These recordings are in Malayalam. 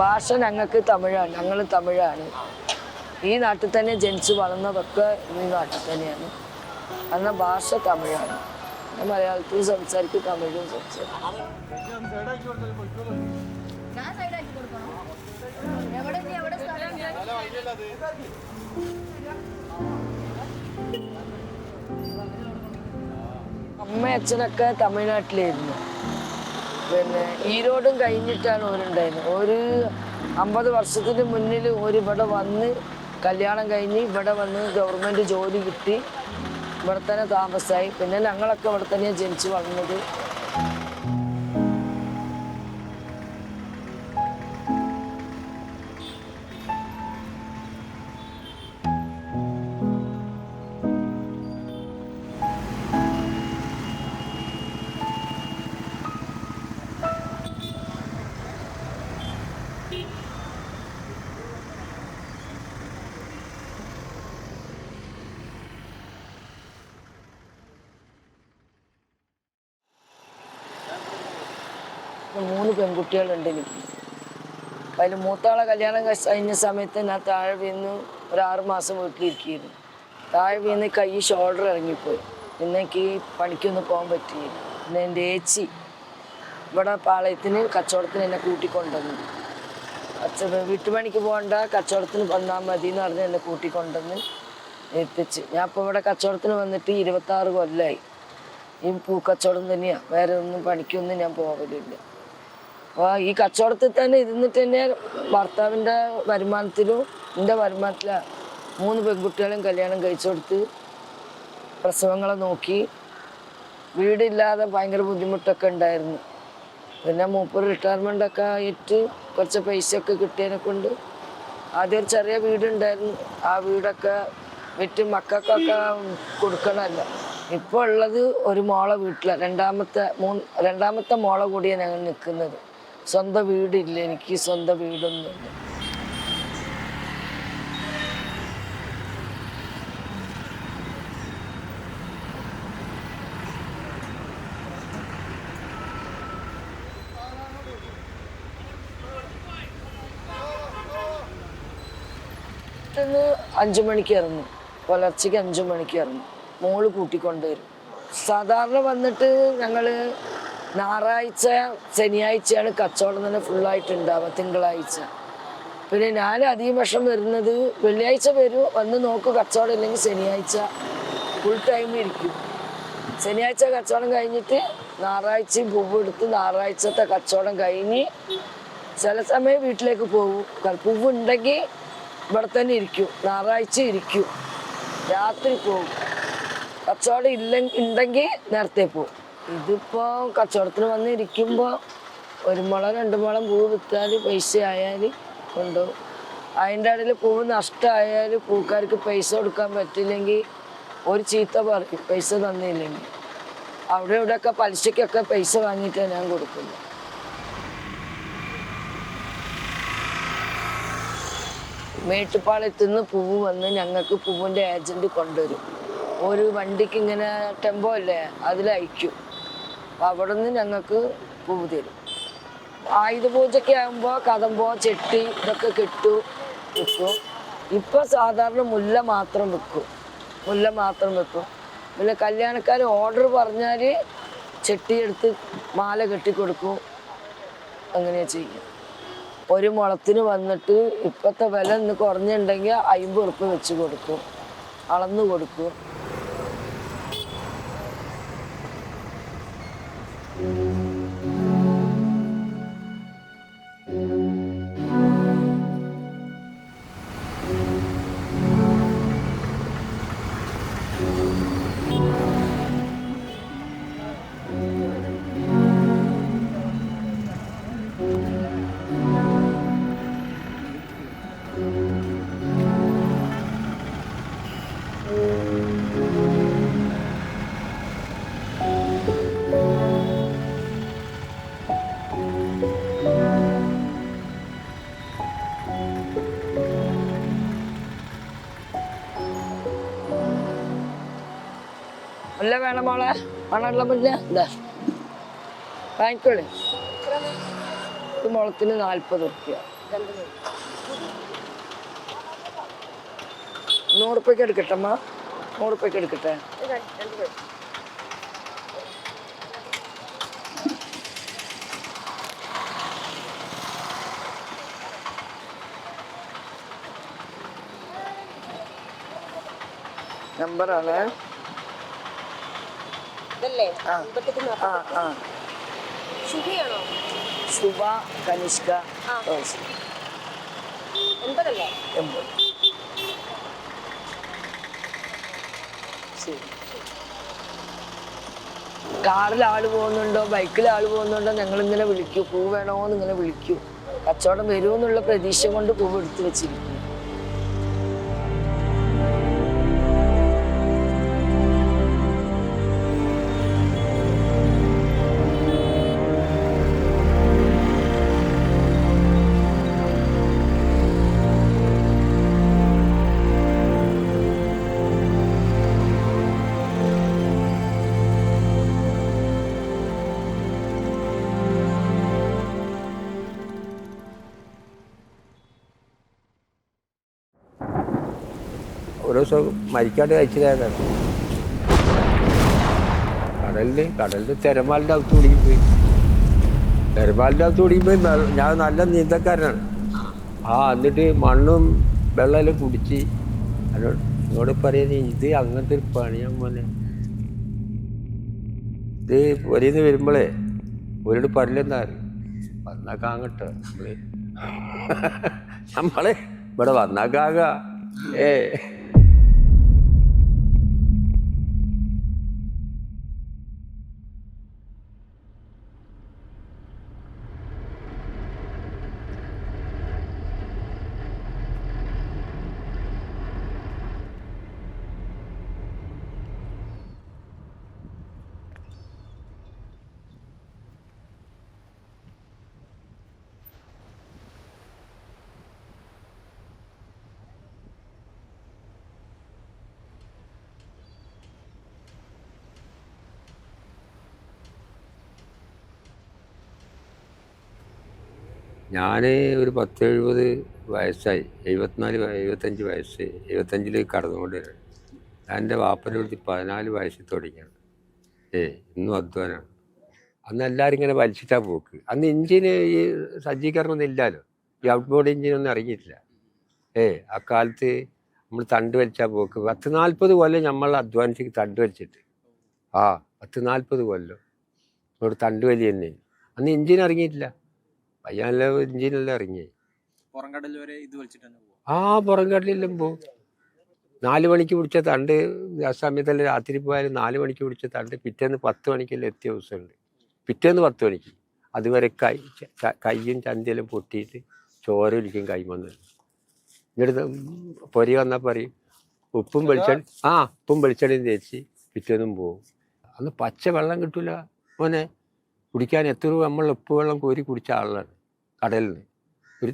ഭാഷ ഞങ്ങൾക്ക് തമിഴാണ്, ഞങ്ങൾ തമിഴാണ്. ഈ നാട്ടിൽ തന്നെ ജനിച്ച് വളർന്നതൊക്കെ ഈ നാട്ടിൽ തന്നെയാണ്. എന്നാൽ ഭാഷ തമിഴാണ്. മലയാളത്തിൽ സംസാരിക്കും, തമിഴും സംസാരിക്കും. അമ്മ അച്ഛനൊക്കെ തമിഴ്നാട്ടിലായിരുന്നു. പിന്നെ ഈരോടും കഴിഞ്ഞിട്ടാണ് ഓരുണ്ടായിരുന്നത്. ഒരു 50 വർഷത്തിന് മുന്നിൽ ഇവിടെ വന്ന് കല്യാണം കഴിഞ്ഞ് ഇവിടെ വന്ന് ഗവൺമെൻറ് ജോലി കിട്ടി ഇവിടെ തന്നെ താമസമായി. പിന്നെ ഞങ്ങളൊക്കെ ഇവിടെ തന്നെയാണ് ജനിച്ച് വളർന്നത്. മൂന്ന് പെൺകുട്ടികളുണ്ട് എനിക്ക്. അതിൽ മൂത്താളെ കല്യാണം കഴിഞ്ഞ സമയത്ത് ഞാൻ താഴെ വീണ് ഒരു 6 മാസം വീട്ടിലിരിക്കുന്നു. താഴെ വീണ് കൈ ഷോൾഡർ ഇറങ്ങിപ്പോയി. പിന്നെ എനിക്ക് പണിക്കൊന്നും പോകാൻ പറ്റിയില്ല. പിന്നെ എൻ്റെ ഏച്ചി ഇവിടെ പാളയത്തിന് കച്ചവടത്തിന് എന്നെ കൂട്ടിക്കൊണ്ടുവന്നു. വീട്ടുപണിക്ക് പോകണ്ട, കച്ചവടത്തിന് വന്നാൽ മതി എന്ന് പറഞ്ഞ് എന്നെ കൂട്ടിക്കൊണ്ടുവന്ന് എത്തിച്ച്. ഞാൻ ഇപ്പോൾ ഇവിടെ കച്ചവടത്തിന് വന്നിട്ട് 26 കൊല്ലമായി. ഈ പൂക്കച്ചവടം തന്നെയാണ്, വേറെ ഒന്നും പണിക്കൊന്നും ഞാൻ പോകലില്ല. അപ്പോൾ ഈ കച്ചവടത്തിൽ തന്നെ ഇരുന്നിട്ട് തന്നെ ഭർത്താവിൻ്റെ വരുമാനത്തിലും എൻ്റെ വരുമാനത്തിലാണ് 3 പെൺകുട്ടികളെയും കല്യാണം കഴിച്ചു കൊടുത്ത് പ്രസവങ്ങളെ നോക്കി. വീടില്ലാതെ ഭയങ്കര ബുദ്ധിമുട്ടൊക്കെ ഉണ്ടായിരുന്നു. പിന്നെ മൂപ്പർ റിട്ടയർമെൻ്റൊക്കെ ആയിട്ട് കുറച്ച് പൈസയൊക്കെ കിട്ടിയതിനെ കൊണ്ട് ആദ്യം ഒരു ചെറിയ വീടുണ്ടായിരുന്നു. ആ വീടൊക്കെ വിറ്റ് മക്കൾക്കൊക്കെ കൊടുക്കണമല്ലോ. ഇപ്പോൾ ഉള്ളത് ഒരു മോളെ വീട്ടിലാണ്. രണ്ടാമത്തെ മോളെ കൂടിയാണ് ഞങ്ങൾ നിൽക്കുന്നത്. സ്വന്തം വീടില്ല, എനിക്ക് സ്വന്തം വീടൊന്നുമില്ല. പെട്ടെന്ന് 5 മണിക്ക് ഇറങ്ങും, പുലർച്ചയ്ക്ക് 5 മണിക്ക് ഇറങ്ങും. മോള് കൂട്ടിക്കൊണ്ടുവരും. സാധാരണ വന്നിട്ട് ഞങ്ങൾ ഞായറാഴ്ച ശനിയാഴ്ചയാണ് കച്ചവടം തന്നെ ഫുള്ളായിട്ട് ഉണ്ടാവുക, തിങ്കളാഴ്ച. പിന്നെ ഞാൻ അധികം വർഷം വരുന്നത് വെള്ളിയാഴ്ച വരും, വന്ന് നോക്കും. കച്ചവടം ഇല്ലെങ്കിൽ ശനിയാഴ്ച ഫുൾ ടൈം ഇരിക്കും. ശനിയാഴ്ച കച്ചവടം കഴിഞ്ഞിട്ട് ഞായറാഴ്ചയും പൂവ് എടുത്ത് ഞായറാഴ്ചത്തെ കച്ചവടം കഴിഞ്ഞ് ചില സമയം വീട്ടിലേക്ക് പോകും. പൂവ് ഉണ്ടെങ്കിൽ ഇവിടെ തന്നെ ഇരിക്കും, ഞായറാഴ്ച ഇരിക്കും, രാത്രി പോകും. കച്ചവടം ഉണ്ടെങ്കിൽ നേരത്തെ പോകും. ഇതിപ്പോൾ കച്ചവടത്തിന് വന്ന് ഇരിക്കുമ്പോൾ 1 മുളം 2 മുളം പൂവ് വിറ്റാൽ പൈസ ആയാൽ കൊണ്ടുപോകും. അതിൻ്റെ ഇടയിൽ പൂവ് നഷ്ടമായാൽ പൂക്കാർക്ക് പൈസ കൊടുക്കാൻ പറ്റില്ലെങ്കിൽ ഒരു ചീത്ത പറയും, പൈസ തന്നില്ലെങ്കിൽ. അവിടെ ഇവിടെയൊക്കെ പലിശയ്ക്കൊക്കെ പൈസ വാങ്ങിയിട്ടാണ് ഞാൻ കൊടുക്കുന്നത്. മേട്ടുപ്പാളയത്തു നിന്ന് പൂവ് വന്ന് ഞങ്ങൾക്ക് പൂവിൻ്റെ ഏജൻറ്റ് കൊണ്ടുവരും. ഒരു വണ്ടിക്ക് ഇങ്ങനെ ടെമ്പോ അല്ലേ, അതിലയക്കും. അപ്പം അവിടെ നിന്ന് ഞങ്ങൾക്ക് പൂവ് തരും. ആയുധ പൂജയ്ക്ക് ആകുമ്പോൾ കദമ്പോ, ചെട്ടി ഇതൊക്കെ വിൽക്കും. ഇപ്പോൾ സാധാരണ മുല്ല മാത്രം വിൽക്കും. പിന്നെ കല്യാണക്കാർ ഓർഡർ പറഞ്ഞാൽ ചെട്ടി എടുത്ത് മാല കെട്ടിക്കൊടുക്കും. അങ്ങനെ ചെയ്യും. 1 മുളത്തിന് വന്നിട്ട് ഇപ്പോഴത്തെ വില ഇന്ന് കുറഞ്ഞിട്ടുണ്ടെങ്കിൽ 50 ഉറുപ്പ്യ വെച്ച് കൊടുക്കും, അളന്ന് കൊടുക്കും. അല്ല വേണം മോളെ, മണമുള്ള മുല്ല എന്താ വാങ്ങിക്കോളി. ഇത് മുളത്തിന് 40 ഉറുപ്പ്യ. ₹100 എടുക്കട്ടെ അമ്മ, ₹100 എടുക്കട്ടെ. നമ്പറാണ്. ശുഭ കനിഷ്ക 80. കാറിൽ ആള് പോകുന്നുണ്ടോ ബൈക്കിൽ ആള് പോകുന്നുണ്ടോ ഞങ്ങളിങ്ങനെ വിളിക്കൂ, പൂ വേണോന്ന് ഇങ്ങനെ വിളിക്കൂ. കച്ചവടം വരുമെന്നുള്ള പ്രതീക്ഷ കൊണ്ട് പൂവ് എടുത്തു വെച്ചിരിക്കും. ഒരു ദിവസം മരിക്കാണ്ട് കഴിച്ചതാണ്. കടലിൽ തിരമാലിൻ്റെ അകത്ത് കുടിക്കുമ്പോൾ ഞാൻ നല്ല നീന്തക്കാരനാണ്. എന്നിട്ട് മണ്ണും വെള്ളം കുടിച്ച് എന്നോട് പറയുന്നത് ഇത് അങ്ങനത്തെ ഒരു പണിയാൻ പോലെ. ഇത് ഒരേന്ന് വരുമ്പോഴേ ഒരോട് പറയില്ലെന്നാറ് വന്നാക്കാങ്ങട്ടോ നമ്മള് ഇവിടെ വന്നാക്കാക. ഞാൻ ഒരു 70-70 വയസ്സായി. 74-75 വയസ്സ്. 75 കടന്നുകൊണ്ട് വരാണ്. ഞാൻ എൻ്റെ വാപ്പൻ്റെ അടുത്ത് 14 വയസ്സിൽ തുടങ്ങിയാണ്. ഇന്നും അധ്വാനമാണ്. അന്ന് എല്ലാവരും ഇങ്ങനെ വലിച്ചിട്ടാണ് പോക്ക്. അന്ന് എഞ്ചിന് ഈ സജ്ജീകരണമൊന്നും ഇല്ലല്ലോ. ഈ ഔട്ട് ബോർഡ് എഞ്ചിനൊന്നും ഇറങ്ങിയിട്ടില്ല. അക്കാലത്ത് നമ്മൾ തണ്ട് വലിച്ചാൽ പോക്ക്. 10-40 കൊല്ലം നമ്മൾ അധ്വാനിച്ച് തണ്ട് വലിച്ചിട്ട്. 10-40 കൊല്ലം ഇവിടെ തണ്ട് വലി തന്നെ. അന്ന് എഞ്ചിൻ ഇറങ്ങിയിട്ടില്ല. പയ്യാനെല്ലാം എഞ്ചിനെല്ലാം ഇറങ്ങി. പുറംകടലിലെല്ലാം പോകും. 4 മണിക്ക് പിടിച്ച തണ്ട് ആ സമയത്തെല്ലാം രാത്രി പോയാലും 4 മണിക്ക് പിടിച്ച തണ്ട് പിറ്റേന്ന് 10 മണിക്കെല്ലാം എത്തിയ ദിവസമുണ്ട്. പിറ്റേന്ന് 10 മണിക്ക് അതുവരെ കയ്യും ചന്തിയെല്ലാം പൊട്ടിയിട്ട് ചോരയിലിരിക്കും കൈമന്ന്. എന്നിട്ട് പൊരി വന്നാൽ പറയും ഉപ്പും വെളിച്ചെണ്ണയും തേച്ച് പിറ്റേന്നും പോകും. അന്ന് പച്ച വെള്ളം കിട്ടൂല മോനെ കുടിക്കാൻ. എത്ര രൂപ നമ്മൾ ഉപ്പ് വെള്ളം കോരി കുടിച്ച ആളാണ് കടലിൽ നിന്ന്. ഒരു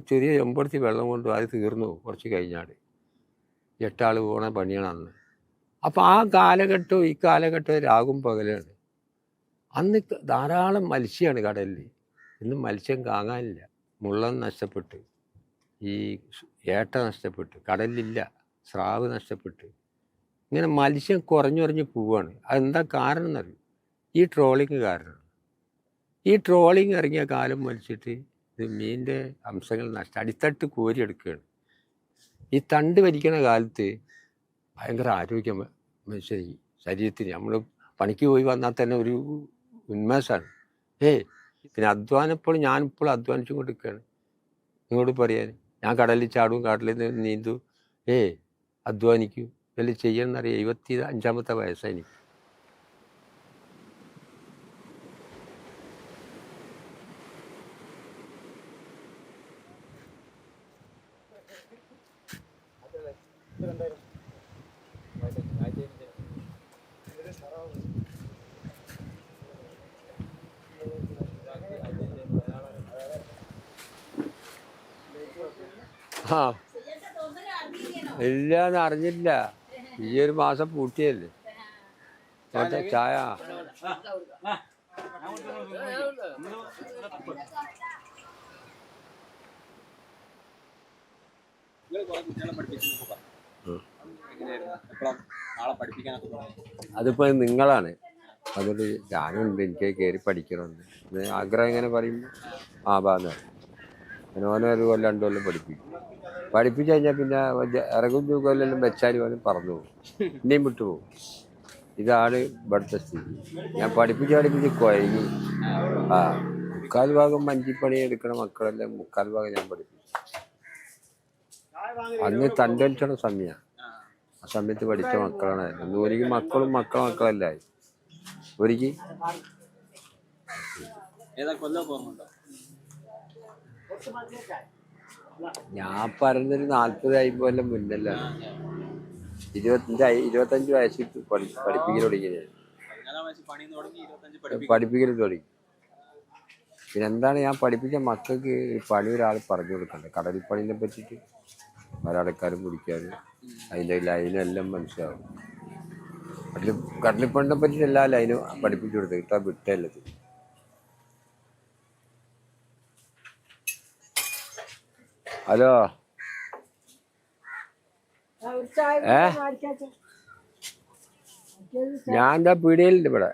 ചെറിയ ചെമ്പടത്തി വെള്ളം കൊണ്ട് അത് തീർന്നു കുറച്ച് കഴിഞ്ഞാൽ. 8 ആൾ പോണ പണിയാണ് അന്ന്. അപ്പോൾ ആ കാലഘട്ടവും ഈ കാലഘട്ടവും രാഗും പകലാണ്. അന്ന് ധാരാളം മത്സ്യമാണ് കടലിൽ. ഇന്ന് മത്സ്യം കാണാനില്ല. മുള്ളൻ നഷ്ടപ്പെട്ട്, ഈ ഏട്ട നഷ്ടപ്പെട്ട്, കടലിലില്ല, സ്രാവ് നഷ്ടപ്പെട്ട്, ഇങ്ങനെ മത്സ്യം കുറഞ്ഞുറഞ്ഞ് പോവുകയാണ്. അതെന്താ കാരണം എന്നറിയും? ഈ ട്രോളിങ് കാരണം. ഈ ട്രോളിങ് ഇറങ്ങിയ കാലം വലിച്ചിട്ട് ഇത് മീനിൻ്റെ അംശങ്ങൾ അടിത്തട്ട് കോരിയെടുക്കുകയാണ്. ഈ തണ്ട് വലിക്കുന്ന കാലത്ത് ഭയങ്കര ആരോഗ്യം മനുഷ്യന് ശരീരത്തിന്. നമ്മൾ പണിക്ക് പോയി വന്നാൽ തന്നെ ഒരു ഉന്മേഷമാണ്. പിന്നെ അധ്വാനം ഞാനിപ്പോൾ അധ്വാനിച്ചു കൊണ്ടിരിക്കുകയാണ്. നിങ്ങളോട് പറയാൻ ഞാൻ കടലിൽ ചാടും, കടലിൽ നീന്തും, അധ്വാനിക്കും, ഇതെല്ലാം ചെയ്യണമെന്നറിയാം. 75-ാമത്തെ വയസ്സാണ് എനിക്ക്. ഇല്ലാന്ന് അറിഞ്ഞില്ല. ഈ ഒരു മാസം പൂട്ടിയല്ലേ. ചായ അതിപ്പോ നിങ്ങളാണ് അതൊരു ഞാനുണ്ട് എനിക്ക് കയറി പഠിക്കണമെന്ന് ആഗ്രഹം ഇങ്ങനെ പറയുമ്പോൾ ആവാന്ന് അങ്ങനെ ഓനൊരു കൊല്ലം 2 കൊല്ലം പഠിപ്പിച്ചു കഴിഞ്ഞാൽ പിന്നെ ഇറങ്ങും കൊല്ലം വെച്ചാൽ ഓനും പറന്നു പോകും, ഇനിയും വിട്ടുപോകും. ഇതാണ് ഇവിടുത്തെ സ്ഥിതി. ഞാൻ പഠിപ്പിച്ച് കുഴങ്ങി. 3/4 ഭാഗം മഞ്ചിപ്പണി എടുക്കണ മക്കളെല്ലാം 3/4 ഭാഗം ഞാൻ പഠിപ്പിച്ചു. അന്ന് തണ്ടടിച്ചണ സമയമാണ്. ആ സമയത്ത് പഠിച്ച മക്കളാണ്. ഒരിക്കൽ മക്കളല്ലായി ഒരിക്കൽ ഞാൻ പറഞ്ഞൊരു 40-50 കൊല്ലം മുന്നല്ല. 25 വയസ്സിൽ പഠിപ്പിക്കൽ തുടങ്ങിയത്. പഠിപ്പിക്കൽ തുടങ്ങി. പിന്നെ എന്താണ് ഞാൻ പഠിപ്പിച്ച മക്കൾക്ക് പണി ഒരാൾ പറഞ്ഞു കൊടുക്കണ്ടേ. കടലിൽ പണീനെ പറ്റിയിട്ട് ഒരാളെക്കാരും പിടിക്കാനും അതിൻ്റെ ലൈനെല്ലാം മനസ്സിലാവും. കടലിപ്പണിനെ പറ്റിയിട്ട് എല്ലാ ലൈനും പഠിപ്പിച്ചു കൊടുത്തത് ഇട്ടാ വിട്ടല്ലത്. ഹലോ ഞാൻ എന്താ പീടികയിലുണ്ട് ഇവിടെ.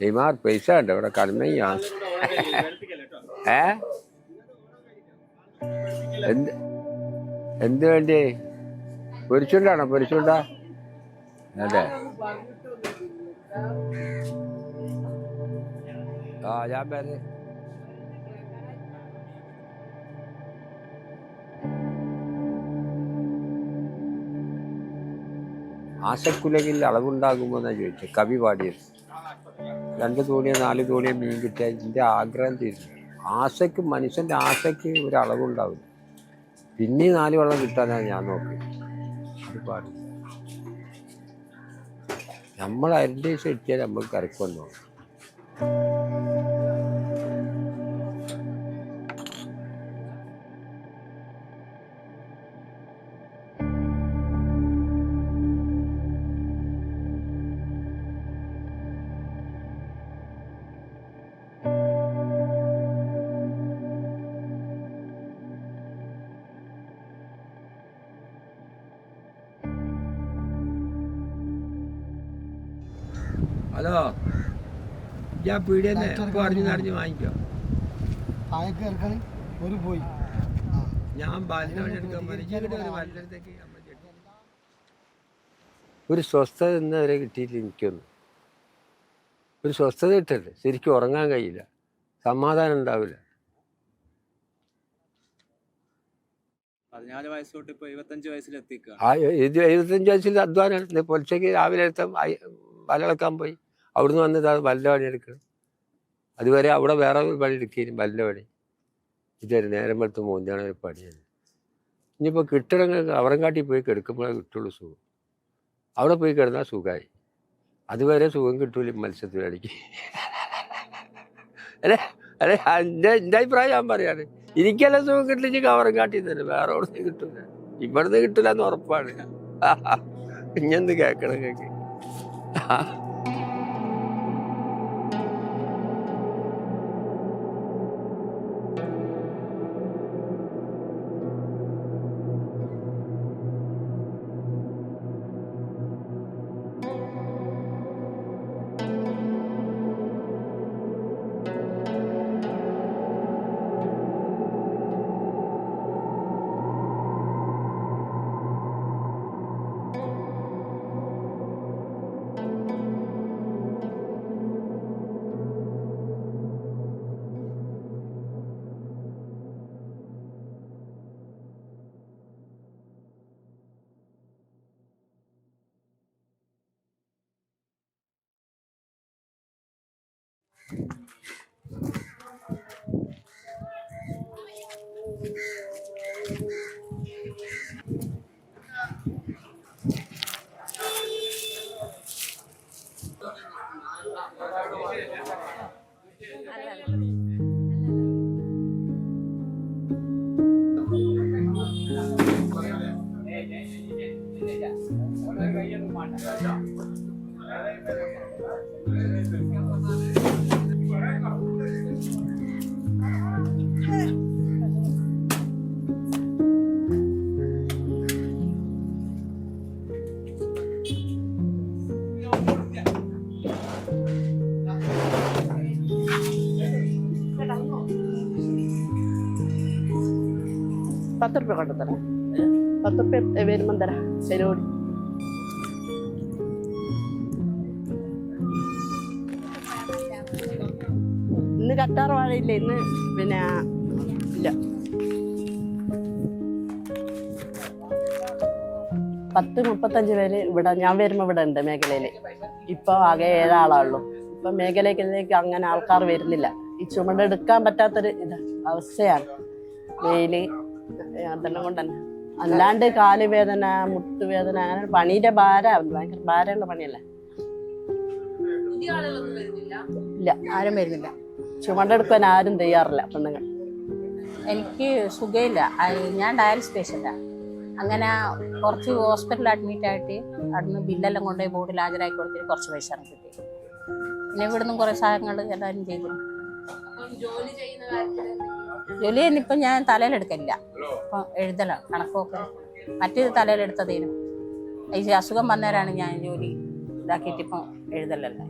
നെയ്മാർ പൈസ ഉണ്ട് ഇവിടെ കടമയ്യാ. എന്ത് വേണ്ടി? പൊരിച്ചുണ്ടാണോ? പൊരിച്ചുണ്ടാ അതെ. ഞാൻ പേര് ആശക്കുലകിൽ അളവുണ്ടാകുമോ എന്നാ ചോദിച്ചത്. കവി പാടിയത് 2 തോണിയോ 4 തോണിയോ മീൻ കിട്ടിയാൽ ഇതിൻ്റെ ആഗ്രഹം തീരുന്നു. ആശയ്ക്ക്, മനുഷ്യൻ്റെ ആശയ്ക്ക് ഒരു അളവുണ്ടാവില്ല. പിന്നെ 4 വെള്ളം കിട്ടാനാണ് ഞാൻ നോക്കി. അത് പാടി നമ്മൾ അരൻ്റെ ദിവസം എത്തിയാൽ നമുക്ക് കരക്ക് വന്നോ. ഹലോ, ഞാൻ പീടിയെന്ന് അറിഞ്ഞ് വാങ്ങിക്കോ. ഞാൻ ഒരു സ്വസ്ഥത ഇന്നവരെ കിട്ടിയില്ല. എനിക്കൊന്നും ഒരു സ്വസ്ഥത കിട്ടരുത്. ശരിക്കും ഉറങ്ങാൻ കഴിയില്ല, സമാധാനം ഉണ്ടാവില്ല. 14 വയസ്സ് തൊട്ട് ഇപ്പൊ 75 വയസ്സിലെത്തിക്കുക. 75 വയസ്സിൽ അധ്വാനം. പൊലച്ചയ്ക്ക് രാവിലെ വലളക്കാൻ പോയി, അവിടുന്ന് വന്നിട്ട് അത് വല്ല പണി എടുക്കണം. അതുവരെ അവിടെ വേറെ പണി എടുക്കുകയും വല്ല പണി. ഇതൊരു നേരം വെളുത്ത് മൂന്നാണ് ഒരു പണിയാണ്. ഇനിയിപ്പോൾ കിട്ടണമെങ്കിൽ അവറങ്കാട്ടി പോയി കിടക്കുമ്പോഴേ കിട്ടുള്ളൂ സുഖം. അവിടെ പോയി കിടന്നാൽ സുഖമായി. അതുവരെ സുഖം കിട്ടൂല മത്സ്യത്തൊഴിലാളിക്ക്. അല്ലെ എൻ്റെ അഭിപ്രായം ഞാൻ പറയാണ്. എനിക്കെല്ലാം സുഖം കിട്ടില്ലെങ്കിൽ അവറങ്കാട്ടി തന്നെ, വേറെ എവിടെ കിട്ടൂല. ഇവിടുന്ന് കിട്ടില്ല എന്ന് ഉറപ്പാണ്. ഇങ്ങെന്ത് കേൾക്കണം കേൾക്ക്. ₹10 കൊണ്ടു തരാം. ₹10 വരുമ്പം തരാം. പരിപാടി ഇന്ന് കറ്റാർ വാഴയില്ല, ഇന്ന് പിന്നെ ഇല്ല. 10-35 പേര് ഇവിടെ ഞാൻ വരുമ്പോൾ ഇവിടെ ഉണ്ട് മേഖലയിൽ. ഇപ്പോൾ ആകെ 7 ആളുള്ളൂ. ഇപ്പം മേഖലയിലേക്ക് അങ്ങനെ ആൾക്കാർ വരുന്നില്ല. ഈ ചുമടെടുക്കാൻ പറ്റാത്തൊരു അവസ്ഥയാണ്. വെയില് അതെല്ലാം കൊണ്ട് തന്നെ. അല്ലാണ്ട് കാലുവേദന, മുട്ടുവേദന, അങ്ങനെ പണീന്റെ ഭാരം, ഭയങ്കര ഭാരമുള്ള പണിയല്ലേ. ഇല്ല, ആരും വരുന്നില്ല. ചുമടെടുക്കാൻ ആരും തയ്യാറില്ല പെണ്ണുങ്ങൾ. എനിക്ക് സുഖമില്ല, ഞാൻ ഡയാലിസിസ് പേഷ്യൻ്റാണ്. അങ്ങനെ കുറച്ച് ഹോസ്പിറ്റലിൽ അഡ്മിറ്റായിട്ട് അവിടുന്ന് ബില്ലെല്ലാം കൊണ്ടുപോയി ബോർഡിൽ ഹാജരാക്കി കൊടുത്തിട്ട് കുറച്ച് പൈസ കിട്ടി. പിന്നെ ഇവിടുന്ന് കുറേ സാധനങ്ങൾ എല്ലാവരും ചെയ്തു. ജോലി ഇപ്പം ഞാൻ തലയിലെടുക്കില്ല, ഇപ്പം എഴുതലാണ് കണക്കൊക്കെ. മറ്റേത് തലയിലെടുത്തതേനും ഈ അസുഖം വന്നവരാണ് ഞാൻ ജോലി ഇതാക്കിയിട്ട് ഇപ്പം എഴുതലല്ല.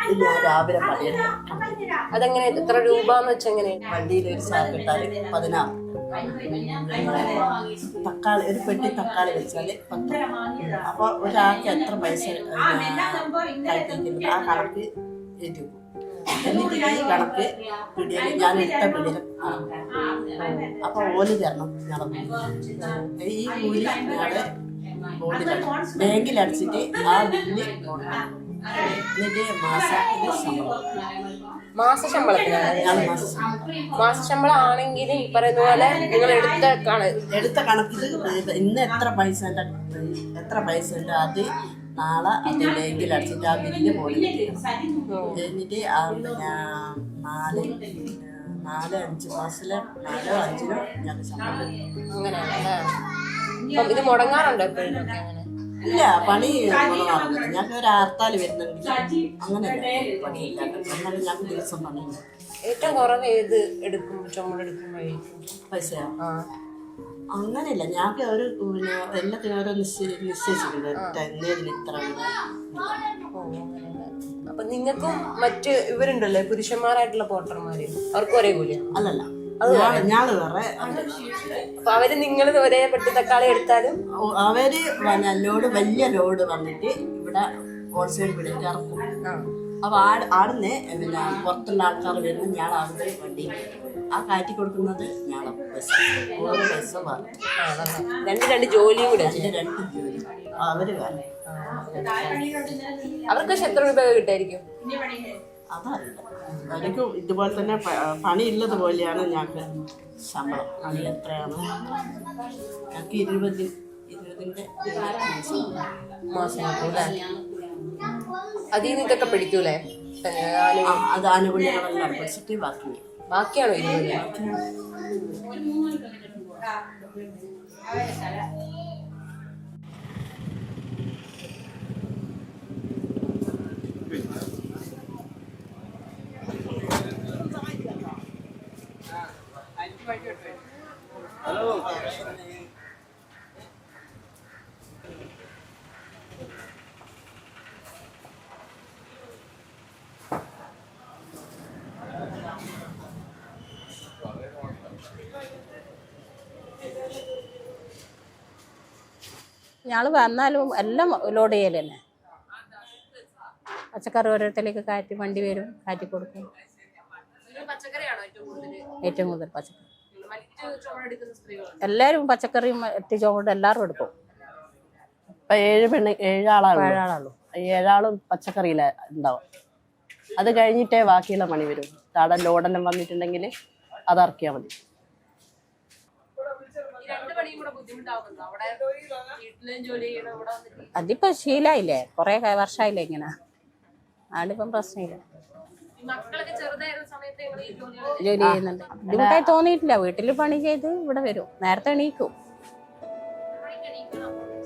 പിന്നെ രാവിലെ പണിയെടുക്കാം. അതെങ്ങനെ, എത്ര രൂപന്ന് വെച്ചെങ്ങനെ? വണ്ടിയിൽ ഒരു സാധനം ഇട്ടാൽ 16. തക്കാളി, ഒരു പെട്ടി തക്കാളി വെച്ചാൽ 10. അപ്പോൾ ഒരാൾക്ക് എത്ര പൈസ കഴിക്കുന്നത് ആ കണക്ക് എഴുതി. എന്നിട്ട് ഈ കണക്ക് പിടിയിൽ ഞാൻ ഇട്ട പിടിയിൽ അപ്പോൾ ഓല് തരണം. ഈ കൂലി ഞങ്ങളുടെ ബോർഡിൽ ബാങ്കിലടിച്ചിട്ട് ആ ബില്ല് എന്നിട്ട് മാസശമ്പളത്തിനാണ്. മാസശമ്പളം ആണെങ്കിൽ ഈ പറയുന്ന പോലെ നിങ്ങൾ എടുത്ത കണക്കിൽ ഇന്ന് എത്ര പൈസ ഉണ്ട് അത് നാളെ അത് ബാങ്കിൽ അടിച്ചിട്ട് ആ ബില്ല് ബോർഡിൽ എന്നിട്ട് പിന്നെ 4-5 മാസത്തിലെ 4-5 ഞങ്ങൾക്ക് ശമ്പളം. അങ്ങനെയാണ്. ഇത് മുടങ്ങാറുണ്ടോ എപ്പോഴും? ഇല്ല, പണി മുടങ്ങാറില്ല. ഞങ്ങൾക്ക് ഒരു ഹർത്താൽ വരുന്നുണ്ട്, അങ്ങനെ പണിയില്ല. എന്നാലും ഞങ്ങൾക്ക് ദിവസം പണിയില്ല. ഏറ്റവും കുറവ് ഏത് എടുക്കും ചുമടെടുക്കുമ്പോ പൈസയോ? അങ്ങനെയില്ല, ഞങ്ങൾക്ക് ഒരു പിന്നെ എല്ലാത്തിനും ഓരോ നിശ്ചയിച്ചിട്ടുണ്ട്. എന്നതിന് ഇത്ര. അപ്പൊ നിങ്ങൾക്കും മറ്റ് ഇവരുണ്ടല്ലേ പുരുഷന്മാരായിട്ടുള്ള പോർട്ടർമാര്, അവർക്കും ഒരേ കൂലിയാ? അല്ലല്ല, ഞാള് വേറെ. അപ്പൊ അവര് നിങ്ങൾ ഒരേ പെട്ടി തക്കാളി എടുത്താലും അവര് വലിയ ലോഡ് വന്നിട്ട് ഇവിടെ ഹോൾസെയിൽ വിലയ്ക്ക് ഇറക്കും. അപ്പൊ ആടുന്ന് പിന്നെ പുറത്തുള്ള ആൾക്കാർ വരുമ്പോൾ ഞാൻ അവിടെ വണ്ടി ആ കാറ്റി കൊടുക്കുന്നത് ഞാളെ ബസ്. ഓരോ ബസ് വേറെ രണ്ട് ജോലിയും കൂടെ. 2 ജോലി അവര് വേറെ. അവർക്ക് എത്ര രൂപ കിട്ടായിരിക്കും? അതറിയില്ല. എനിക്കും ഇതുപോലെ തന്നെ പണി ഉള്ളത് പോലെയാണ് ഞങ്ങൾക്ക് ശമ്പളം. പണി എത്രയാണ് ഞങ്ങൾക്ക് 20-ന്റെ മാസം. അതിൽ നിന്ന് ഇതൊക്കെ പിടിക്കൂലേ? അത് ആനുകൂല്യങ്ങളെല്ലാം പഠിച്ചിട്ട് ബാക്കിയാണോ 20? ഞങ്ങൾ വന്നാലും എല്ലാം ലോഡ് ചെയ്യൽ തന്നെ. പച്ചക്കറി ഓരോരുത്തരിലേക്ക് കയറ്റി വണ്ടി വരും, കയറ്റി കൊടുക്കും. ഏറ്റവും കൂടുതൽ പച്ചക്കറി. എല്ലാവരും പച്ചക്കറിയും എത്തി ചുമട് എല്ലാവരും എടുക്കും. ഇപ്പം 7 ആളാണ്. 7 ആളുള്ളൂ. 7 ആളും പച്ചക്കറിയില ഉണ്ടാവും. അത് കഴിഞ്ഞിട്ടേ ബാക്കിയുള്ള പണി വരും. താഴെ ലോഡെല്ലാം വന്നിട്ടുണ്ടെങ്കിൽ അത് ഇറക്കിയാൽ മതി. അതിപ്പോ ശീലായില്ലേ, കുറെ വർഷമായില്ലേ ഇങ്ങനെ. അതുകൊണ്ടിപ്പം പ്രശ്നമില്ല. ജോലി ചെയ്യുന്നുണ്ട്. ബുദ്ധിമുട്ടായി തോന്നിയിട്ടില്ല. വീട്ടിൽ പണി ചെയ്ത് ഇവിടെ വരും. നേരത്തെ എണീക്കും.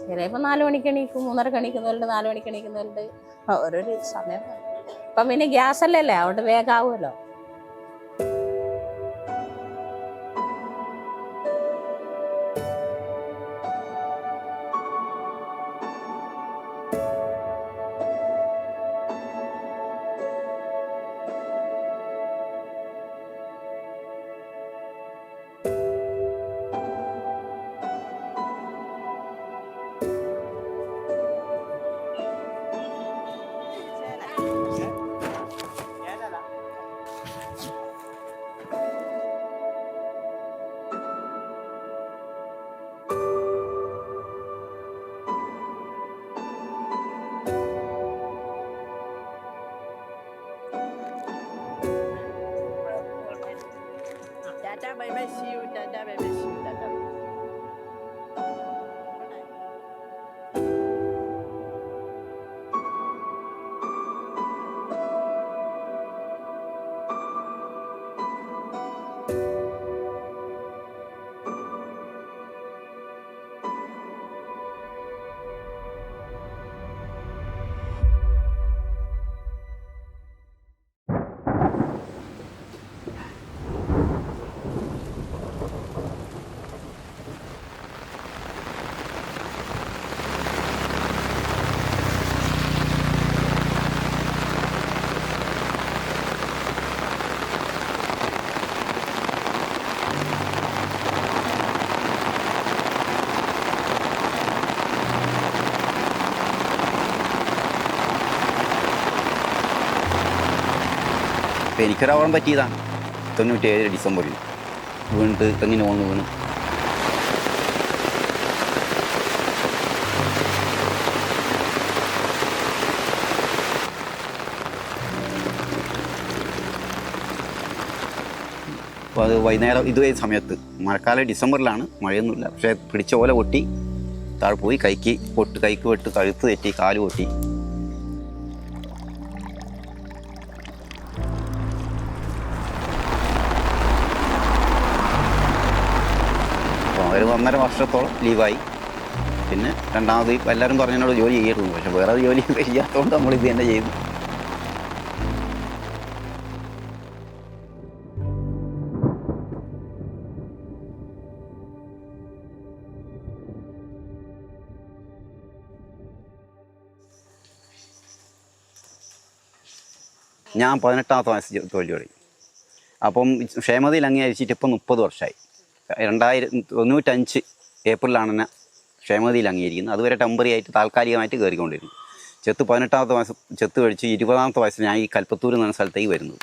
ചിലപ്പോൾ 4 മണിക്ക് എണീക്കും, 3:30 എണീക്കുന്നവരുണ്ട്, 4 മണിക്ക് എണീക്കുന്നവരുണ്ട്. ഓരോരു സമയം. ഇപ്പം പിന്നെ ഗ്യാസല്ലേ അതുകൊണ്ട് വേഗം ആവുമല്ലോ. അപ്പോൾ എനിക്കൊരപകടം പറ്റിയതാണ് 97 ഡിസംബറിൽ വീണിട്ട് തെങ്ങിന് പോന്ന് വീണ്. അപ്പോൾ അത് വൈകുന്നേരം ഇതുവരെ സമയത്ത് മഴക്കാലം ഡിസംബറിലാണ്, മഴയൊന്നുമില്ല. പക്ഷേ പിടിച്ച ഓല പൊട്ടി താഴെ പോയി, കൈക്ക് വെട്ട്, കഴുത്ത് തെറ്റി, കാല് പൊട്ടി. ഒരു 1.5 വർഷത്തോളം ലീവായി. പിന്നെ രണ്ടാമത് എല്ലാവരും പറഞ്ഞതിനോട് ജോലി ചെയ്യരുന്നു. പക്ഷെ വേറെ ജോലി ചെയ്യാത്തതുകൊണ്ട് നമ്മളിത് തന്നെ ചെയ്തു. ഞാൻ 18ാമത്തെ വയസ്സ് തൊഴിൽ തുടങ്ങി. അപ്പം ക്ഷേമതയിൽ അംഗീകരിച്ചിട്ട് ഇപ്പം 30 വർഷമായി. 1995 ഏപ്രിലാണ് എന്നെ ക്ഷേമതയിൽ അംഗീകരിക്കുന്നത്. അതുവരെ ടെമ്പററി ആയിട്ട് താൽക്കാലികമായിട്ട് കയറിക്കൊണ്ടിരുന്നു. 18ാമത്തെ വയസ്സ് ചെത്ത് കഴിച്ച് 20ാമത്തെ വയസ്സിൽ ഞാൻ ഈ കൽപ്പത്തൂർ എന്ന് പറഞ്ഞ സ്ഥലത്തേക്ക് വരുന്നത്.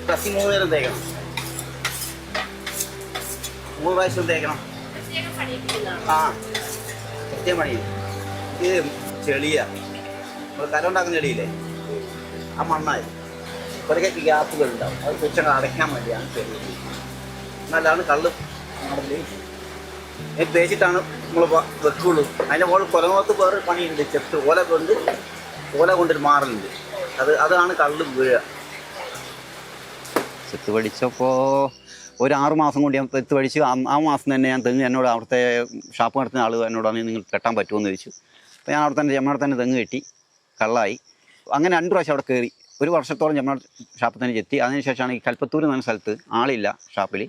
പ്രതി 3 നേരം തേക്കണം, 3 പ്രാവശ്യം തേക്കണം. ആ കൃത്യം പണി. ഇത് ചെളിയാ, നമ്മൾ കരമുണ്ടാക്കുന്ന ചെളിയില്ലേ, ആ മണ്ണായി കുറേ ഗ്യാപ്പുകൾ ഉണ്ടാവും. അത് കൊച്ചങ്ങൾ അടയ്ക്കാൻ വേണ്ടിയാണ് ചെളി. നല്ലതാണ് കള്ള് നാടല് തേച്ചിട്ടാണ് നമ്മൾ വെക്കുള്ളൂ. അതിൻ്റെ മുകളിൽ കൊലമുഖത്ത് വേറെ പണിയുണ്ട്. ചെത്ത് ഓല കൊണ്ടൊരു മാറലുണ്ട്. അതാണ് കള്ള് വീഴുക. ചെത്ത് പഠിച്ചപ്പോൾ ഒരു 6 മാസം കൊണ്ട് ഞാൻ ചെത്ത് പഠിച്ച് ആ മാസം തന്നെ ഞാൻ തെങ്ങ് എന്നോട് അവിടുത്തെ ഷാപ്പ് നടത്തുന്ന ആൾ എന്നോടാണ് നിങ്ങൾ കെട്ടാൻ പറ്റുമെന്ന് ചോദിച്ചു. അപ്പോൾ ഞാൻ അവിടെ തന്നെ തെങ്ങ് കെട്ടി കള്ളായി. അങ്ങനെ 2 പ്രാവശ്യം അവിടെ കയറി. 1 വർഷത്തോളം നമ്മൾ ഷാപ്പിൽ തന്നെ ചെത്തി. അതിനുശേഷമാണ് ഈ കൽപ്പത്തൂർ എന്ന സ്ഥലത്ത് ആളില്ല ഷാപ്പിൽ,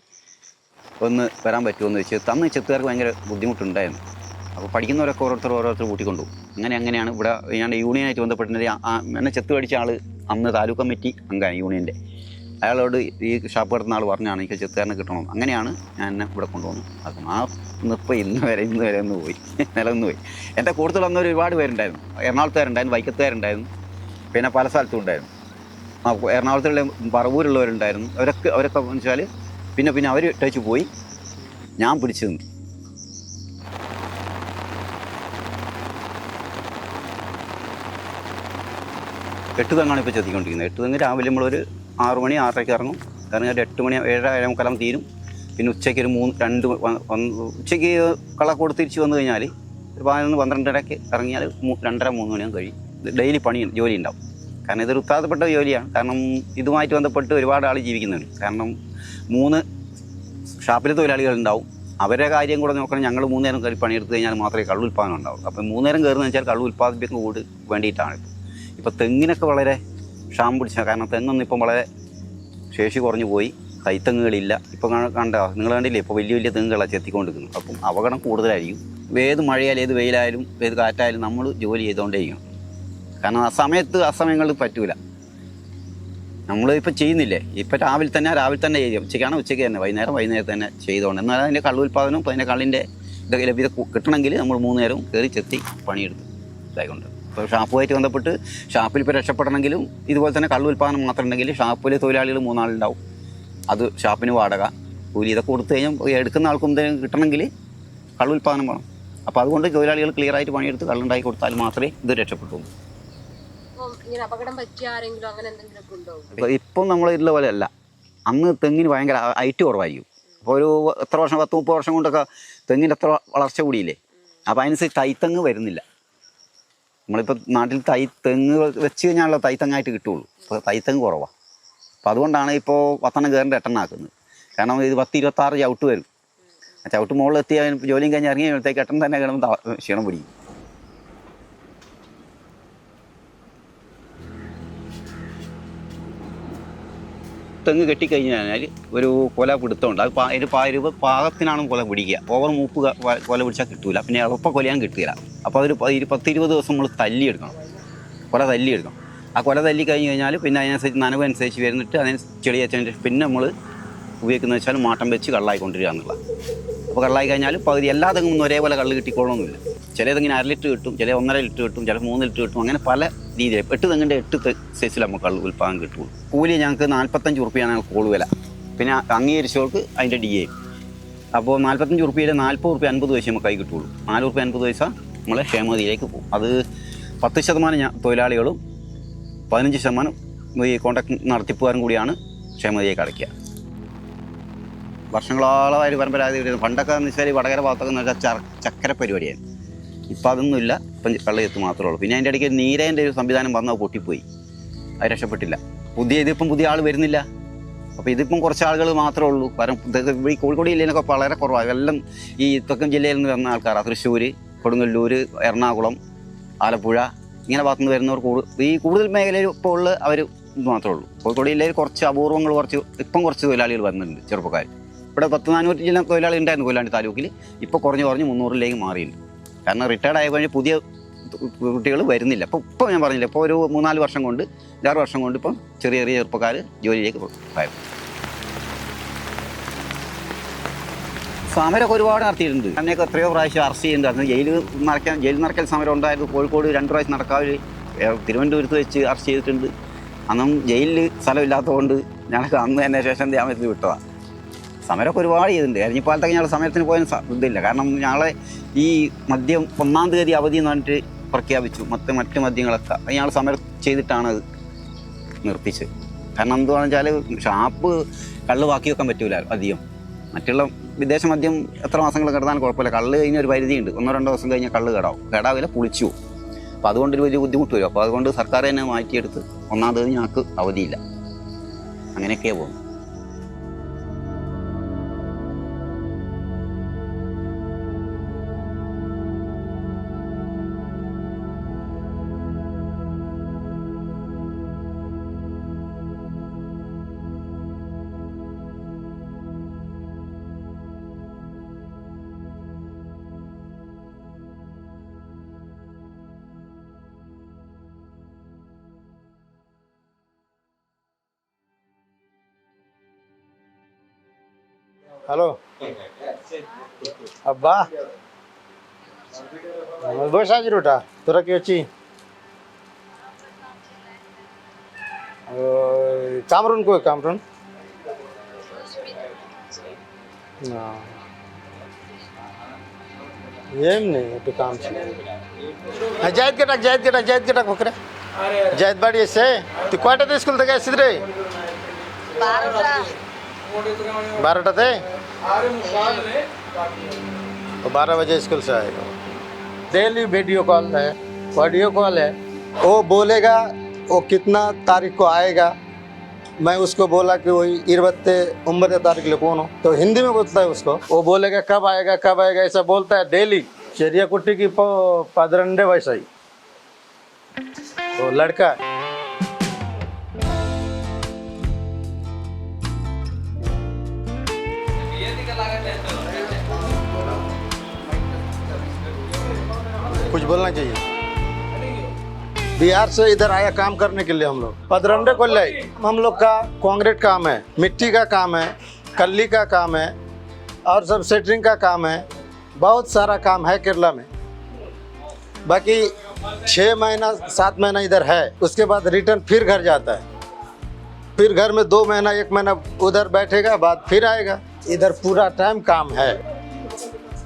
ഒന്ന് വരാൻ പറ്റുമെന്ന് ചോദിച്ചു. അന്ന് ചെത്തുകാർക്ക് ഭയങ്കര ബുദ്ധിമുട്ടുണ്ടായിരുന്നു. അപ്പോൾ പഠിക്കുന്നവരൊക്കെ ഓരോരുത്തർ കൂട്ടിക്കൊണ്ടുപോകും. അങ്ങനെയാണ് ഇവിടെ ഞാൻ യൂണിയനായിട്ട് ബന്ധപ്പെട്ടിട്ട് എന്നെ ചെത്ത് പഠിച്ച ആൾ അന്ന് താലൂക്ക് കമ്മിറ്റി അംഗമാണ് യൂണിയൻ്റെ. അയാളോട് ഈ ഷാപ്പ് നടത്തുന്ന ആൾ പറഞ്ഞാണ് എനിക്ക് ചെത്തുകാരനെ കിട്ടണം. അങ്ങനെയാണ് ഞാൻ എന്നെ ഇവിടെ കൊണ്ടുവന്നത്. അപ്പം ആ ഇന്ന് വരെ ഒന്ന് പോയി, നിലനിന്ന് പോയി. എൻ്റെ കൂടുതൽ വന്നവർ ഒരുപാട് പേരുണ്ടായിരുന്നു. എറണാകുളത്തുകാരുണ്ടായിരുന്നു, വൈക്കത്തുകാരുണ്ടായിരുന്നു, പിന്നെ പല സ്ഥലത്തും ഉണ്ടായിരുന്നു. എറണാകുളത്തുള്ള പറവൂരുള്ളവരുണ്ടായിരുന്നു. അവരൊക്കെ വെച്ചാൽ പിന്നെ അവർ ഇട്ടേച്ച് പോയി, ഞാൻ പിടിച്ചു നിന്നു. എട്ട് തെങ്ങാണ് ഇപ്പോൾ ചെത്തിക്കൊണ്ടിരിക്കുന്നത്. 8 തെങ്ങ് രാവിലെ നമ്മളൊരു 6 മണി 6:30 ഇറങ്ങും. ഇറങ്ങി ഒരു 8 മണി 7:30 തീരും. പിന്നെ ഉച്ചയ്ക്ക് ഒരു 2 ഉച്ചയ്ക്ക് കള തിരിച്ച് വന്നു കഴിഞ്ഞാൽ ഒരു 11-12 ഇറങ്ങിയാൽ 2:30-3 മണിയാകും കഴിയും. ഡെയിലി ജോലി ഉണ്ടാവും. കാരണം ഇതൊരു ഉത്തരവാദപ്പെട്ട ജോലിയാണ്. കാരണം ഇതുമായിട്ട് ബന്ധപ്പെട്ട് ഒരുപാട് ആൾ ജീവിക്കുന്നുണ്ട്. കാരണം 3 ഷാപ്പിലെ തൊഴിലാളികളുണ്ടാവും. അവരുടെ കാര്യം കൂടെ നോക്കണം. ഞങ്ങൾ 3 നേരം കയറി പണിയെടുത്ത് കഴിഞ്ഞാൽ മാത്രമേ കള്ള് ഉൽപ്പാദനം ഉണ്ടാവും. അപ്പം 3 നേരം കയറുന്നത് വെച്ചാൽ കള്ള് ഉൽപ്പാദിപ്പിക്കുന്ന കൂട് വേണ്ടിയിട്ടാണ്. ഇപ്പോൾ തെങ്ങിനൊക്കെ വളരെ ക്ഷാമം പിടിച്ച, കാരണം തെങ്ങൊന്നും ഇപ്പം വളരെ ശേഷി കുറഞ്ഞു പോയി. തൈത്തെങ്ങുകളില്ല. ഇപ്പം നിങ്ങൾ കണ്ടില്ലേ, ഇപ്പോൾ വലിയ വലിയ തെങ്ങുകളാണ് ചെത്തിക്കൊണ്ടിരിക്കുന്നത്. അപ്പം അപകടം കൂടുതലായിരിക്കും. ഏത് മഴയായാലും ഏത് വെയിലായാലും ഏത് കാറ്റായാലും നമ്മൾ ജോലി ചെയ്തുകൊണ്ടേയിരിക്കണം. കാരണം അസമയങ്ങളിൽ പറ്റൂല. നമ്മളിപ്പോൾ ചെയ്യുന്നില്ലേ, ഇപ്പം രാവിലെ തന്നെ ചെയ്യും. ഉച്ചയ്ക്ക് തന്നെ വൈകുന്നേരം തന്നെ ചെയ്തുകൊണ്ട്. എന്നാൽ അതിൻ്റെ കള്ള് ഉൽപ്പാദനം അതിൻ്റെ കള്ളിൻ്റെ ഇതൊക്കെ ലഭ്യത കിട്ടണമെങ്കിൽ നമ്മൾ 3 നേരവും കയറി ചെത്തി പണിയെടുത്ത് ഇതായിക്കൊണ്ട്. ഇപ്പോൾ ഷാപ്പുമായിട്ട് ബന്ധപ്പെട്ട് ഷാപ്പിൽ ഇപ്പോൾ രക്ഷപ്പെടണമെങ്കിലും ഇതുപോലെ തന്നെ കള്ള് ഉൽപ്പാദനം മാത്രം ഉണ്ടെങ്കിൽ ഷാപ്പിലെ തൊഴിലാളികൾ 3 ആളുണ്ടാവും. അത് ഷാപ്പിന് വാടക കൂലി ഇതൊക്കെ കൊടുത്തു കഴിഞ്ഞാൽ എടുക്കുന്ന ആൾക്കും എന്തെങ്കിലും കിട്ടണമെങ്കിൽ കള്ള് ഉൽപ്പാദനം വേണം. അപ്പോൾ അതുകൊണ്ട് തൊഴിലാളികൾ ക്ലിയറായിട്ട് പണിയെടുത്ത് കള്ളുണ്ടാക്കി കൊടുത്താൽ മാത്രമേ ഇത് രക്ഷപ്പെട്ടുള്ളൂ. ഇപ്പം നമ്മൾ ഇതിലെ പോലെ അല്ല. അന്ന് തെങ്ങിന് ഭയങ്കര ഹൈറ്റ് കുറവായിരിക്കും. അപ്പോൾ ഒരു എത്ര വർഷം 10-30 വർഷം കൊണ്ടൊക്കെ തെങ്ങിൻ്റെ അത്ര വളർച്ച കൂടിയില്ലേ. അപ്പോൾ അതിനനുസരിച്ച് തൈത്തെങ്ങ് വരുന്നില്ല. നമ്മളിപ്പോൾ നാട്ടിൽ തെങ്ങ് വെച്ച് കഴിഞ്ഞാലുള്ള തൈത്തെങ്ങായിട്ട് കിട്ടുള്ളൂ. അപ്പോൾ തൈത്തെങ്ങ് കുറവാണ്. അപ്പോൾ അതുകൊണ്ടാണ് ഇപ്പോൾ 10 കയറിൻ്റെ 8 ആക്കുന്നത്. കാരണം ഇത് 10-26 ചവിട്ട് വരും. ആ ചവിട്ട് മുകളിലെത്തി ജോലിയും കഴിഞ്ഞ് ഇറങ്ങി കഴിയുമ്പോഴത്തേക്ക് 8 തന്നെ കിടന്ന് ക്ഷീണം പിടിക്കും. തെങ്ങ് കെട്ടിക്കഴിഞ്ഞാൽ ഒരു കൊല പിടുത്തമുണ്ട്. അത് അതിന് പാകത്തിനാണ് കൊല പിടിക്കുക. ഓവർ മൂപ്പ് കൊല പിടിച്ചാൽ കിട്ടൂല. പിന്നെ എളുപ്പ കൊലയാൻ കിട്ടില്ല. അപ്പോൾ അതൊരു 10-20 ദിവസം നമ്മൾ തല്ലിയെടുക്കണം. കൊല തല്ലിയെടുക്കണം. ആ കൊല തല്ലി കഴിഞ്ഞ് കഴിഞ്ഞാൽ പിന്നെ അതിനനുസരിച്ച് നനവനുസരിച്ച് വരുന്നിട്ട് അതിന് ചെടി വെച്ചതിന് പിന്നെ നമ്മൾ ഉപയോഗിക്കുന്നത് വെച്ചാൽ മാട്ടം വെച്ച് കള്ളായിക്കൊണ്ടിരിക്കുക എന്നുള്ളത്. അപ്പോൾ കള്ളായി കഴിഞ്ഞാൽ പകുതി എല്ലാ തെങ്ങും ഒരേപോലെ കള്ള് കിട്ടിക്കോളണമെന്നില്ല. ചില തെങ്ങിന് 1/2 ലിറ്റർ കിട്ടും, ചില 1.5 ലിറ്റർ കിട്ടും, ചില 3 ലിറ്റർ കിട്ടും. അങ്ങനെ പല രീതിയിൽ 8 തെങ്ങിൻ്റെ 8 സൈസിൽ നമുക്ക് കള്ള് ഉൽപ്പാദനം കിട്ടുള്ളൂ. കൂലി ഞങ്ങൾക്ക് 45 ഉറുപ്പിയാണ് ഞങ്ങൾക്ക് കോള് വില. പിന്നെ അംഗീകരിച്ചവർക്ക് അതിൻ്റെ DA. അപ്പോൾ 45 ഉറുപ്പിയിൽ 40 ഉറുപ്പിക 50 പൈസ നമുക്ക് കൈ കിട്ടുള്ളൂ. 4 ഉറുപ്പിക 50 പൈസ നമ്മളെ ക്ഷേമതിയിലേക്ക് പോകും. അത് 10% തൊഴിലാളികളും 15% ഈ കോൺട്രാക്ട് നടത്തിപ്പുകാരും കൂടിയാണ് ക്ഷേമതിയിലേക്ക് അടയ്ക്കുക. വർഷങ്ങളോളമായി പരമ്പരാഗതി വരുന്നത്. പണ്ടൊക്കെ എന്ന് വെച്ചാൽ വടകര ഭാഗത്തൊക്കെ എന്ന് വെച്ചാൽ ചക്കര പരിപാടിയാണ്. ഇപ്പം അതൊന്നുമില്ല. ഇപ്പം കള്ളയത്ത് മാത്രമേ ഉള്ളൂ. പിന്നെ അതിൻ്റെ ഇടയ്ക്ക് നീരേൻ്റെ ഒരു സംവിധാനം വന്നാൽ പൊട്ടിപ്പോയി. അത് രക്ഷപ്പെട്ടില്ല. പുതിയ ആൾ വരുന്നില്ല. അപ്പോൾ ഇതിപ്പം കുറച്ച് ആളുകൾ മാത്രമേ ഉള്ളൂ. കാരണം ഈ കോഴിക്കോട് ജില്ലയിലൊക്കെ വളരെ കുറവാണ്. എല്ലാം ഈ തെക്കൻ ജില്ലയിൽ നിന്ന് വരുന്ന ആൾക്കാരാണ്. തൃശ്ശൂർ, കൊടുങ്ങല്ലൂർ, എറണാകുളം, ആലപ്പുഴ ഇങ്ങനെ ഭാഗത്തുനിന്ന് വരുന്നവർ ഈ കൂടുതൽ മേഖലയിൽ ഇപ്പോൾ ഉള്ള അവർ ഇത് മാത്രമേ ഉള്ളൂ. കോഴിക്കോട് ജില്ലയിൽ കുറച്ച് അപൂർവങ്ങൾ കുറച്ച് തൊഴിലാളികൾ വരുന്നുണ്ട്, ചെറുപ്പക്കാർ. ഇവിടെ 10-400 ജില്ല തൊഴിലാളി ഉണ്ടായിരുന്നു കൊയിലാണ്ടി താലൂക്കിൽ. ഇപ്പോൾ കുറഞ്ഞ് 300ലേക്ക് മാറിയിട്ടുണ്ട്. കാരണം റിട്ടയർഡ് ആയ കഴിഞ്ഞ് പുതിയ കുട്ടികൾ വരുന്നില്ല. ഇപ്പോൾ ഞാൻ പറഞ്ഞില്ല, ഇപ്പോൾ ഒരു 3-4 വർഷം കൊണ്ട് 6 വർഷം കൊണ്ട് ഇപ്പം ചെറിയ ചെറുപ്പക്കാർ ജോലിയിലേക്ക് പോയത്. സമരമൊക്കെ ഒരുപാട് നടത്തിയിട്ടുണ്ട്. അതിനൊക്കെ എത്രയോ പ്രാവശ്യം അറസ്റ്റ് ചെയ്യുന്നുണ്ട്. ജയിൽ നടക്കൽ സമരം ഉണ്ടായിരുന്നു. കോഴിക്കോട് 2 പ്രാവശ്യം നടക്കാവിൽ, തിരുവനന്തപുരത്ത് വെച്ച് അറസ്റ്റ് ചെയ്തിട്ടുണ്ട്. അന്നും ജയിലിൽ സ്ഥലമില്ലാത്തതുകൊണ്ട് ഞങ്ങൾക്ക് അന്ന് തന്നെ ശേഷം ജാമ്യത്തിൽ വിട്ടതാണ്. സമരമൊക്കെ ഒരുപാട് ചെയ്തിട്ടുണ്ട്. എരഞ്ഞിപ്പാലത്തൊക്കെ ഞങ്ങൾ സമരത്തിന് പോയ ഇതില്ല. കാരണം ഞങ്ങളെ ഈ മദ്യം 1-ാം തീയതി അവധി എന്ന് പറഞ്ഞിട്ട് പ്രഖ്യാപിച്ചു. മറ്റ് മദ്യങ്ങളൊക്കെ ഞങ്ങൾ സമരം ചെയ്തിട്ടാണ് അത് നിർത്തിച്ചത്. കാരണം എന്താണെന്ന് വെച്ചാൽ ഷാപ്പ് കള്ള് ബാക്കി വെക്കാൻ പറ്റൂല അധികം. മറ്റുള്ള വിദേശ മദ്യം എത്ര മാസങ്ങൾ കിടന്നാലും കുഴപ്പമില്ല. കള്ള് കഴിഞ്ഞ ഒരു പരിധിയുണ്ട്. 1-2 ദിവസം കഴിഞ്ഞാൽ കള്ള് കേടാവില്ല, പുളിച്ചു. അപ്പോൾ അതുകൊണ്ടൊരു വലിയ ബുദ്ധിമുട്ട് വരും. അപ്പോൾ അതുകൊണ്ട് സർക്കാർ തന്നെ മാറ്റിയെടുത്ത് 1-ാം തീയതി ഞങ്ങൾക്ക് അവധിയില്ല. അങ്ങനെയൊക്കെയാണ് പോകുന്നത്. Halo. Abba. Bos aja udah. Tura kyochi. Cameroon ko Cameroon. Nah. Yem ne itu काम sih. Jahit getak bukre. Jahit badi se. Tu kuat ada sekolah tak sidre. 12 थे तो 12 बजे स्कूल से आएगा। डेली वीडियो कॉल है, ऑडियो कॉल है। वो बोलेगा वो कितना तारीख को आएगा। मैं उसको बोला कि वही 29 तारीख ले कौन हो, तो हिंदी में बोलता है उसको। वो बोलेगा कब आएगा ऐसा बोलता है डेली। चेरिया कुट्टी की पदरंडे वैसा ही तो लड़का है। कुछ बोलना चाहिए। बिहार से इधर आया काम करने के लिए हम लोग। पदरंडे को ले हम लोग का कांक्रीट काम है, मिट्टी का काम है, कल्ली का काम है और सब सेटरिंग का काम है। बहुत सारा काम है केरला में। बाकी 6 महीना 7 महीना इधर है, उसके बाद रिटर्न फिर घर जाता है। फिर घर में 2 महीना 1 महीना उधर बैठेगा, बाद फिर आएगा। इधर पूरा टाइम काम है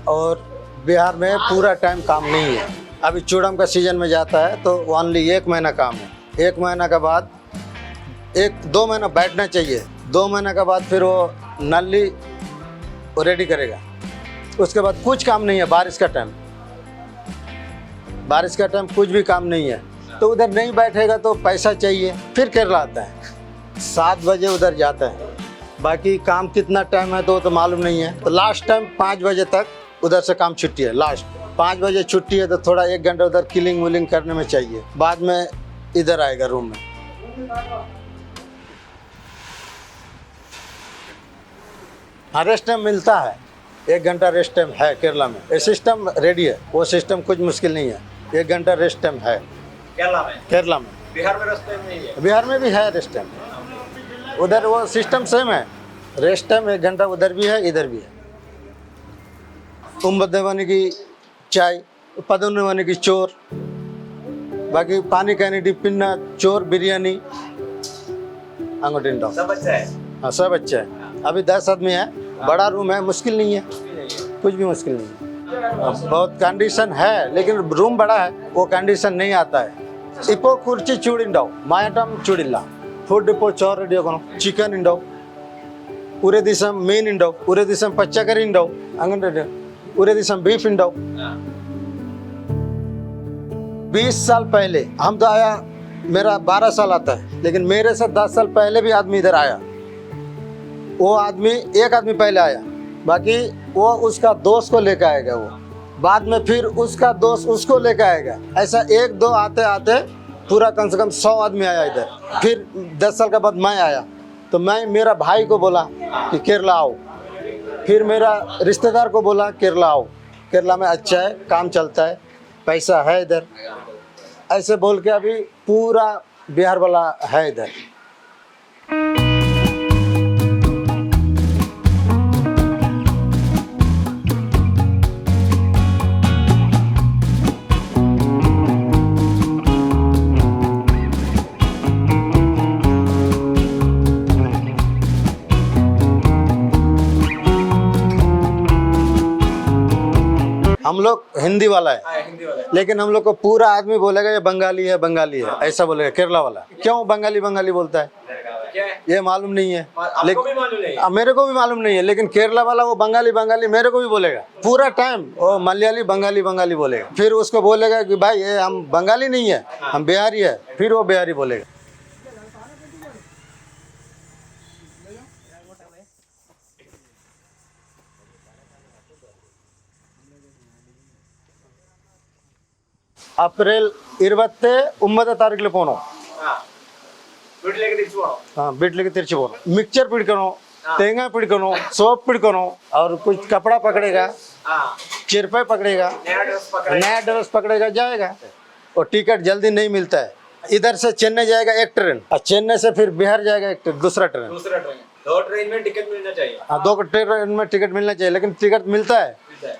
और बिहार में पूरा टाइम काम नहीं है। अभी चूड़म का सीजन में जाता है तो ओनली 1 महीना काम है। 1 महीना के बाद 1-2 महीना बैठना चाहिए। 2 महीने के बाद फिर वो नली रेडी करेगा। उसके बाद कुछ काम नहीं है। बारिश का टाइम कुछ भी काम नहीं है, तो उधर नहीं बैठेगा तो पैसा चाहिए। फिर केरला आता है 7 बजे उधर जाता है। बाकी काम कितना टाइम है तो मालूम नहीं है। तो लास्ट टाइम 5 बजे तक उधर से काम छुट्टी है। लास्ट 5 बजे छुट्टी है तो थोड़ा 1 घंटा उधर किलिंग विलिंग करने में चाहिए। बाद में इधर आएगा रूम में। हाँ, रेस्ट टाइम मिलता है। 1 घंटा रेस्ट टाइम है केरला में। ये सिस्टम रेडी है, वो सिस्टम कुछ मुश्किल नहीं है। 1 घंटा रेस्ट टाइम है केरला में। बिहार में रेस्ट टाइम नहीं है। बिहार में भी है रेस्ट टाइम, उधर वो सिस्टम सेम है। रेस्ट टाइम 1 घंटा उधर भी है, इधर भी है। उम्बदेवानी की चाय, पदुन्नवानी की चोर, बाकी पानी कहने टिपिन्ना चोर बिरयानी अंगोटिन सब अच्छा है। हाँ, सब अच्छा है। अभी 10 आदमी है, बड़ा रूम है, मुश्किल नहीं है, कुछ भी मुश्किल नहीं है। बहुत कंडीशन है लेकिन रूम बड़ा है, वो कंडीशन नहीं आता है। इपो कुर्ची चूड़िंडाओ मायाटम चूड़िल्ला फूड डिपो चोर रेडियो करो चिकन इंडाओ पूरे दिसम मीन इंडाओ पूरे दिसम पच्चकरी इंडाओ अंगन पूरे दिसम बीफ इंडाओ। 20 साल पहले हम तो आया, मेरा 12 साल आता है, लेकिन मेरे से 10 साल पहले भी आदमी इधर आया। वो आदमी एक आदमी पहले आया, बाकी वो उसका दोस्त को लेकर आएगा। वो बाद में फिर उसका दोस्त उसको लेकर आएगा। ऐसा 1-2 आते आते पूरा कम से कम 100 आदमी आया इधर। फिर 10 साल के बाद मैं आया, तो मैं मेरा भाई को बोला कि केरला आओ। फिर मेरा रिश्तेदार को बोला केरला आओ, केरला में अच्छा है, काम चलता है, पैसा है इधर। ऐसे बोल के अभी पूरा बिहार वाला है इधर। हम लोग हिंदी वाला है, लेकिन हम लोग को पूरा आदमी बोलेगा ये बंगाली है, बंगाली है, ऐसा बोलेगा केरला वाला। क्यों बंगाली बंगाली बोलता है ये मालूम नहीं है, लेकिन मेरे को भी मालूम नहीं है। लेकिन केरला वाला वो बंगाली बंगाली मेरे को भी बोलेगा पूरा टाइम। वो मलयाली बंगाली बंगाली बोलेगा। फिर उसको बोलेगा कि भाई ये हम बंगाली नहीं है, हम बिहारी है, फिर वो बिहारी बोलेगा। April 29 तारीख ले പോണോ? വീട്ടിലേക്ക് തിരിച്ചു പോകണം। മിക്സർ പിടിക്കണോ, തേങ്ങ പിടിക്കണോ, सोप पिड़कनो और कुछ कपड़ा पकड़ेगा, चिरपे पकड़ेगा, नया ड्रेस पकड़ेगा, जाएगा। और टिकट जल्दी नहीं मिलता है। इधर से चेन्नई जाएगा 1 ट्रेन और चेन्नई से फिर बिहार जाएगा दूसरा ट्रेन। 2 ट्रेन में टिकट मिलना चाहिए। हाँ, 2 ट्रेन में टिकट मिलना चाहिए, लेकिन टिकट मिलता है।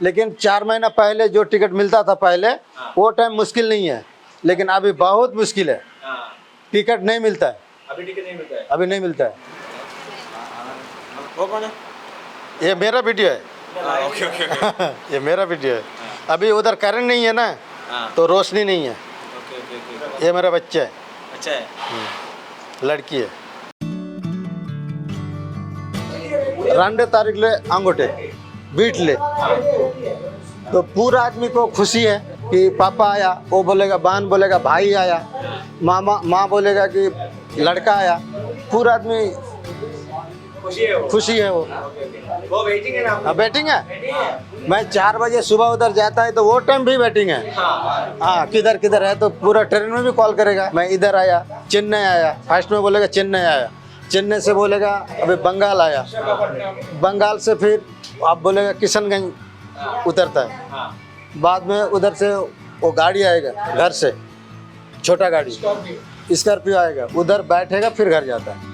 लेकिन 4 महीना पहले जो टिकट मिलता था पहले, वो टाइम मुश्किल नहीं है, लेकिन अभी बहुत मुश्किल है। टिकट नहीं मिलता है, अभी टिकट नहीं मिलता है। अभी नहीं मिलता है। वो कौन है? ये मेरा वीडियो है। Okay okay okay. ये मेरा वीडियो है। अभी उधर करंट नहीं है ना, तो रोशनी नहीं है। Okay okay okay. ये मेरा बच्चा है, अच्छा है। लड़की है। 2 तारीख ले अंगूठे बीट ले, तो पूरा आदमी को खुशी है कि पापा आया, वो बोलेगा बहन बोलेगा भाई आया, माँ बोलेगा कि लड़का आया, पूरा आदमी खुशी है वो। वो वेटिंग है ना? हाँ बैटिंग है। मैं 4 बजे सुबह उधर जाता है तो वो टाइम भी बैटिंग है। हाँ किधर किधर है तो पूरा ट्रेन में भी कॉल करेगा, मैं इधर आया, चेन्नई आया, फर्स्ट में बोलेगा चेन्नई आया, चेन्नई से बोलेगा अभी बंगाल आया, बंगाल से फिर आप बोलेगा किशनगंज उतरता है, बाद में उधर से वो गाड़ी आएगा घर से, छोटा गाड़ी स्कॉर्पियो आएगा, उधर बैठेगा फिर घर जाता है।